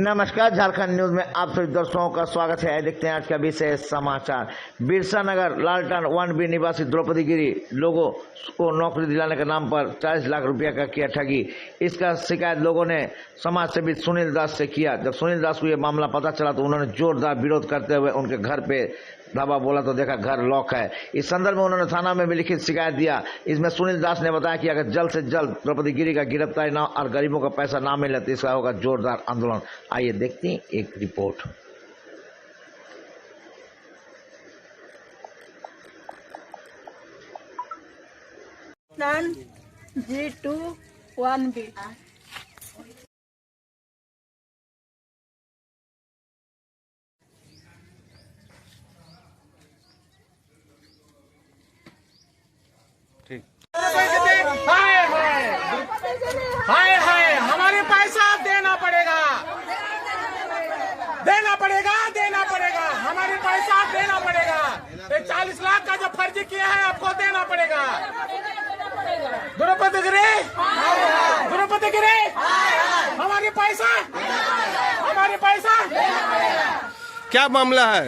नमस्कार, झारखंड न्यूज में आप सभी दर्शकों का स्वागत है। देखते हैं आज का विशेष समाचार। बिरसा नगर लालटन 1B निवासी द्रौपदी गिरी लोगों को नौकरी दिलाने के नाम पर 40 लाख रुपया का किया ठगी। इसका शिकायत लोगों ने समाज सेवी सुनील दास से किया। जब सुनील दास को यह मामला पता चला तो उन्होंने जोरदार विरोध करते हुए उनके घर पे धावा बोला तो देखा घर लॉक है। इस संदर्भ में उन्होंने थाना में भी लिखित शिकायत दिया। इसमें सुनील दास ने बताया कि अगर जल्द से जल्द द्रौपदी गिरी का गिरफ्तारी न और गरीबों का पैसा ना मिले तो इसका होगा जोरदार आंदोलन। आइए देखते हैं एक रिपोर्ट। G2 1B हाय हमारे पैसा देना पड़ेगा हमारे पैसा देना पड़ेगा। ये 40 लाख का जो फर्जी किया है आपको देना पड़ेगा। द्रौपदी गिरी हमारे पैसा क्या मामला है?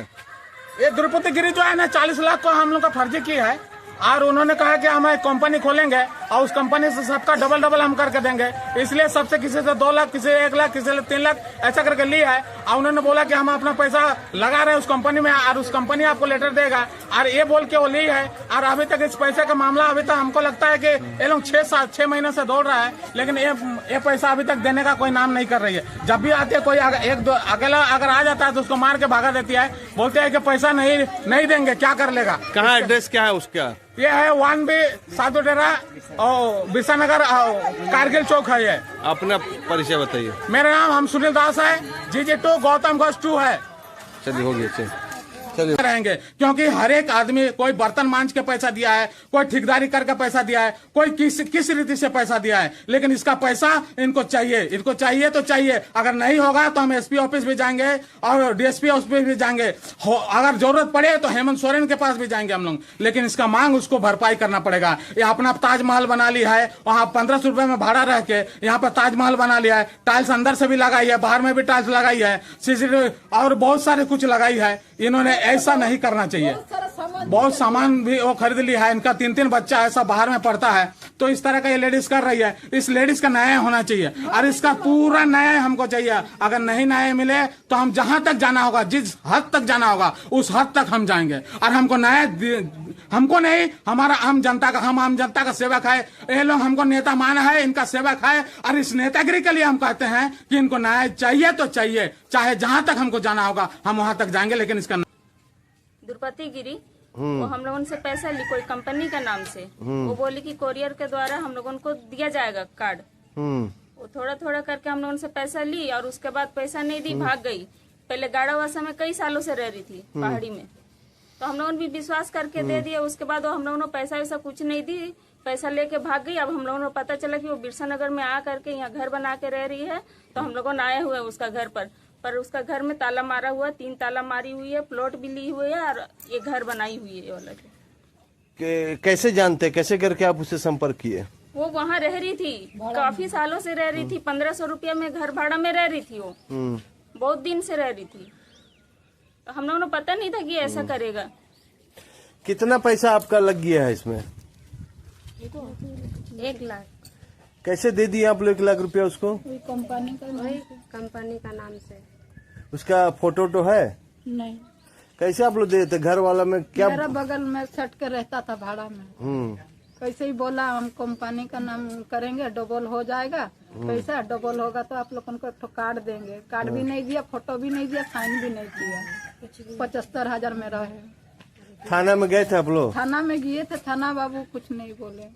ये द्रौपदी गिरी जो है ना 40 लाख को हम लोग का फर्जी किया है और उन्होंने कहा कि हम एक कंपनी खोलेंगे और उस कंपनी से सबका डबल हम करके देंगे। इसलिए सबसे किसी से 2 लाख, किसी 1 लाख, किसी से 3 लाख ऐसा करके लिया है और उन्होंने बोला कि हम अपना पैसा लगा रहे हैं उस कंपनी में और उस कंपनी आपको लेटर देगा और ये बोल के वो ली है। और अभी तक इस पैसे का मामला अभी तक हमको लगता है कि ये लोग 6 महीने से दौड़ रहा है, लेकिन ये पैसा अभी तक देने का कोई नाम नहीं कर रही है। जब भी आते कोई अकेला अगर आ जाता है तो उसको मार के भागा देती है, बोलते हैं कि पैसा नहीं देंगे। क्या कर लेगा? कहाँ एड्रेस क्या है उसका? ये है 1B साधुडेरा और बिरसा नगर कारगिल चौक है। ये अपना परिचय बताइए। मेरा नाम हम सुनील दास है। G2 गौतम घोष 2 है। चलिए हो गया, चलिए रहेंगे क्योंकि हर एक आदमी कोई बर्तन मांझ के पैसा दिया है, कोई ठेकेदारी करके पैसा दिया है, कोई किस रीति से पैसा दिया है, लेकिन इसका पैसा इनको चाहिए तो चाहिए। अगर नहीं होगा तो हम SP ऑफिस भी जाएंगे और DSP ऑफिस भी जाएंगे। अगर जरूरत पड़े तो हेमंत सोरेन के पास भी जाएंगे हम लोग, लेकिन इसका मांग उसको भरपाई करना पड़ेगा। ये अपना ताजमहल बना लिया है, वहाँ 1500 रुपए में भाड़ा रह के यहाँ पर ताजमहल बना लिया है। टाइल्स अंदर से भी लगाई है, बाहर में भी टाइल्स लगाई है, CCTV और बहुत सारे कुछ लगाई है। इन्होंने ऐसा नहीं करना चाहिए। बहुत सामान भी वो खरीद लिया है। इनका 3 बच्चा ऐसा बाहर में पढ़ता है, तो इस तरह का ये लेडीज कर रही है। इस लेडीज का न्याय होना चाहिए और इसका पूरा न्याय हमको चाहिए। अगर नहीं न्याय मिले तो हम जहां तक जाना होगा, जिस हद तक जाना होगा उस हद तक हम जाएंगे। और हमको न्याय हमको नहीं, हमारा आम जनता का, हम आम जनता का सेवक है। ये लोग हमको नेता माना है, इनका सेवक है और इस नेतागिरी के लिए हम कहते हैं कि इनको न्याय चाहिए तो चाहिए। चाहे जहां तक हमको जाना होगा हम वहां तक जाएंगे, लेकिन इसका द्रौपदी गिरी वो हम लोगों से पैसा ली कोई कंपनी का नाम से। वो बोली कि कोरियर के द्वारा हम लोगों को दिया जाएगा कार्ड। वो थोड़ा करके हम लोगों से पैसा ली और उसके बाद पैसा नहीं दी, भाग गई। पहले गाड़ावासा में कई सालों से रह रही थी पहाड़ी में, तो हम लोगों ने भी विश्वास करके दे दिया। उसके बाद वो हम लोगों ने पैसा वैसा कुछ नहीं दी, पैसा लेके भाग गई। अब हम लोगों को पता चला कि वो बिरसा नगर में आ करके यहाँ घर बना के रह रही है, तो हम लोगों ने आए हुए उसका घर पर उसका घर में ताला मारा हुआ, 3 ताला मारी हुई है, प्लॉट भी ली हुई है और ये घर बनाई हुई है। वाला कैसे जानते, कैसे करके आप उससे संपर्क किए? वो वहाँ रह रही थी, काफी सालों से रह रही थी। 1500 रुपया में घर भाड़ा में रह रही थी। वो बहुत दिन से रह रही थी, तो हम लोगों ने पता नहीं था कि ऐसा करेगा। कितना पैसा आपका लग गया है इसमें? 1 लाख। कैसे दे दिए आप लोग 1 लाख रुपया उसको? कंपनी का नाम से। उसका फोटो तो है नहीं। कैसे आप लोग देते? घर वाला में क्या? मेरा बगल में सट के रहता था भाड़ा में। कैसे ही बोला हम कंपनी का नाम करेंगे, डबल हो जाएगा पैसा, डबल होगा तो आप लोगों को तो कार्ड देंगे। कार्ड भी नहीं दिया, फोटो भी नहीं दिया, साइन भी नहीं किया। 75,000 में रहे। थाना में गए थे आप लोग? थाना में गए थे, थाना बाबू कुछ नहीं बोले।